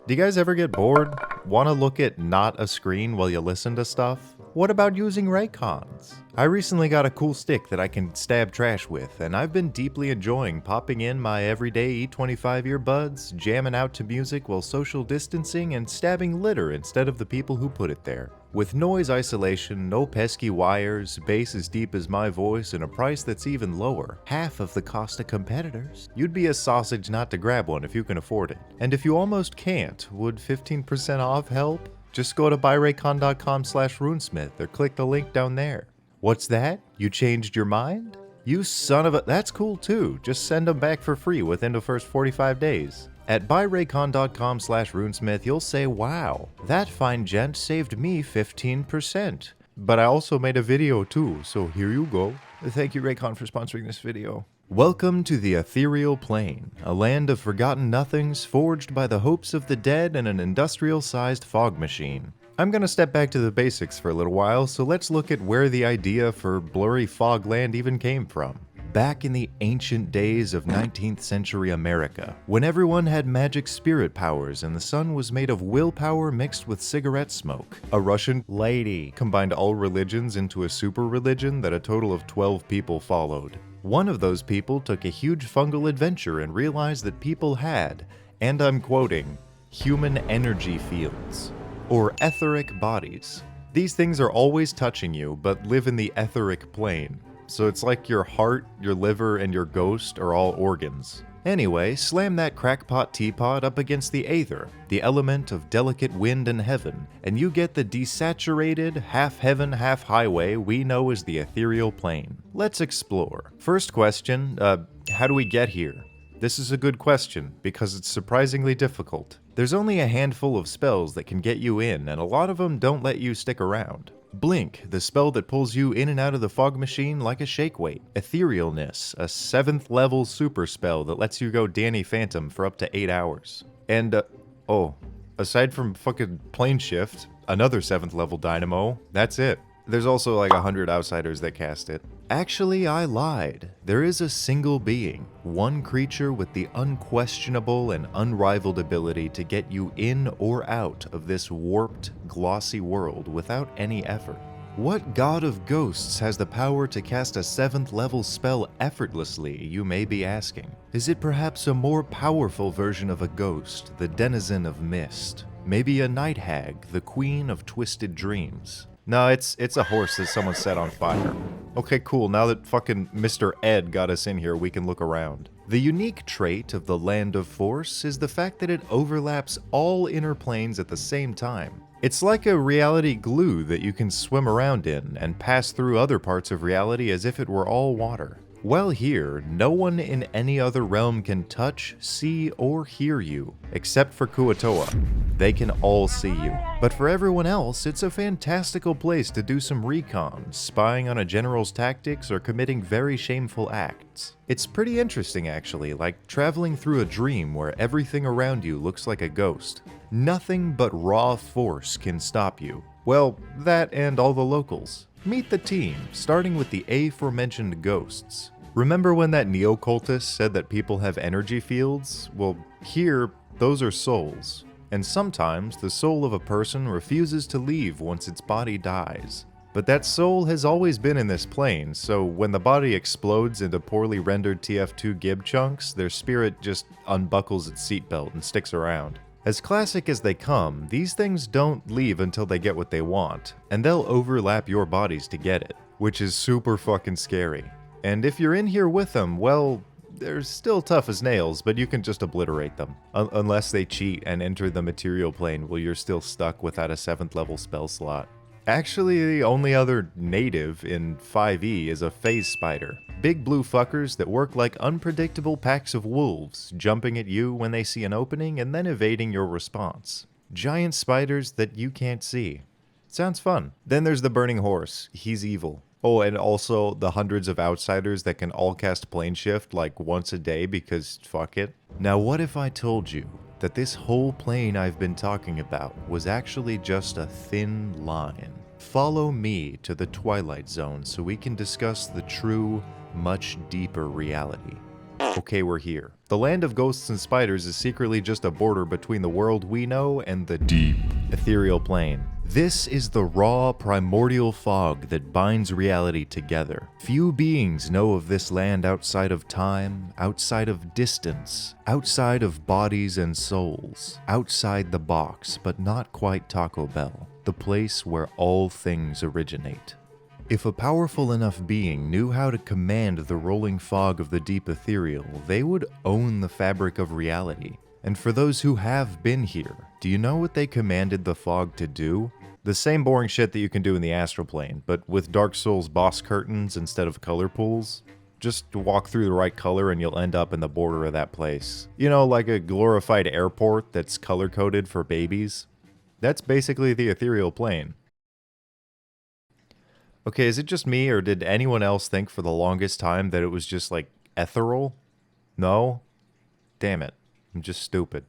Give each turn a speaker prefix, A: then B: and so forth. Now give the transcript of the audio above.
A: Do you guys ever get bored? Want to look at not a screen while you listen to stuff? What about using Raycons? I recently got a cool stick that I can stab trash with, and I've been deeply enjoying popping in my everyday E25 earbuds, jamming out to music while social distancing, and stabbing litter instead of the people who put it there. With noise isolation, no pesky wires, bass as deep as my voice, and a price that's even lower, half of the cost of competitors, you'd be a sausage not to grab one if you can afford it. And if you almost can't, would 15% off help? Just go to buyraycon.com/runesmith or click the link down there. What's that? You changed your mind? You son of a— that's cool too. Just send them back for free within the first 45 days. At buyraycon.com/runesmith, you'll say, wow, that fine gent saved me 15%. But I also made a video too, so here you go. Thank you, Raycon, for sponsoring this video. Welcome to the Ethereal Plane, a land of forgotten nothings forged by the hopes of the dead and an industrial-sized fog machine. I'm gonna step back to the basics for a little while, so let's look at where the idea for blurry fog land even came from. Back in the ancient days of 19th century America, when everyone had magic spirit powers and the sun was made of willpower mixed with cigarette smoke, a Russian lady combined all religions into a super religion that a total of 12 people followed. One of those people took a huge fungal adventure and realized that people had, and I'm quoting, human energy fields, or etheric bodies. These things are always touching you, but live in the etheric plane. So it's like your heart, your liver, and your ghost are all organs. Anyway, slam that crackpot teapot up against the aether, the element of delicate wind and heaven, and you get the desaturated, half-heaven, half-highway we know as the ethereal plane. Let's explore. First question, how do we get here? This is a good question, because it's surprisingly difficult. There's only a handful of spells that can get you in, and a lot of them don't let you stick around. Blink, the spell that pulls you in and out of the fog machine like a shake weight. Etherealness, a 7th level super spell that lets you go Danny Phantom for up to 8 hours. And, aside from fucking plane shift, another 7th level dynamo, that's it. There's also like 100 outsiders that cast it. Actually, I lied. There is a single being, one creature with the unquestionable and unrivaled ability to get you in or out of this warped, glossy world without any effort. What god of ghosts has the power to cast a 7th level spell effortlessly, you may be asking? Is it perhaps a more powerful version of a ghost, the denizen of mist? Maybe a night hag, the queen of twisted dreams? No, it's a horse that someone set on fire. Okay, cool, now that fucking Mr. Ed got us in here, we can look around. The unique trait of the Land of Force is the fact that it overlaps all inner planes at the same time. It's like a reality glue that you can swim around in and pass through other parts of reality as if it were all water. Well, here, no one in any other realm can touch, see, or hear you, except for Kuatoa. They can all see you. But for everyone else, it's a fantastical place to do some recon, spying on a general's tactics, or committing very shameful acts. It's pretty interesting actually, like traveling through a dream where everything around you looks like a ghost. Nothing but raw force can stop you. Well, that and all the locals. Meet the team, starting with the aforementioned ghosts. Remember when that neo-cultist said that people have energy fields? Well, here, those are souls. And sometimes, the soul of a person refuses to leave once its body dies. But that soul has always been in this plane, so when the body explodes into poorly rendered TF2 gib chunks, their spirit just unbuckles its seatbelt and sticks around. As classic as they come, these things don't leave until they get what they want, and they'll overlap your bodies to get it, which is super fucking scary. And if you're in here with them, well, they're still tough as nails, but you can just obliterate them. Unless they cheat and enter the material plane while you're still stuck without a 7th level spell slot. Actually, the only other native in 5e is a phase spider. Big blue fuckers that work like unpredictable packs of wolves, jumping at you when they see an opening and then evading your response. Giant spiders that you can't see. Sounds fun. Then there's the burning horse. He's evil. Oh, and also the hundreds of outsiders that can all cast plane shift like once a day because fuck it. Now what if I told you that this whole plane I've been talking about was actually just a thin line? Follow me to the Twilight Zone so we can discuss the true, much deeper reality. Okay, we're here. The land of ghosts and spiders is secretly just a border between the world we know and the deep, ethereal plane. This is the raw, primordial fog that binds reality together. Few beings know of this land outside of time, outside of distance, outside of bodies and souls, outside the box, but not quite Taco Bell, the place where all things originate. If a powerful enough being knew how to command the rolling fog of the deep ethereal, they would own the fabric of reality. And for those who have been here, do you know what they commanded the fog to do? The same boring shit that you can do in the astral plane, but with Dark Souls boss curtains instead of color pools. Just walk through the right color and you'll end up in the border of that place. You know, like a glorified airport that's color-coded for babies? That's basically the ethereal plane. Okay, is it just me, or did anyone else think for the longest time that it was just like ethereal? No? Damn it. I'm just stupid.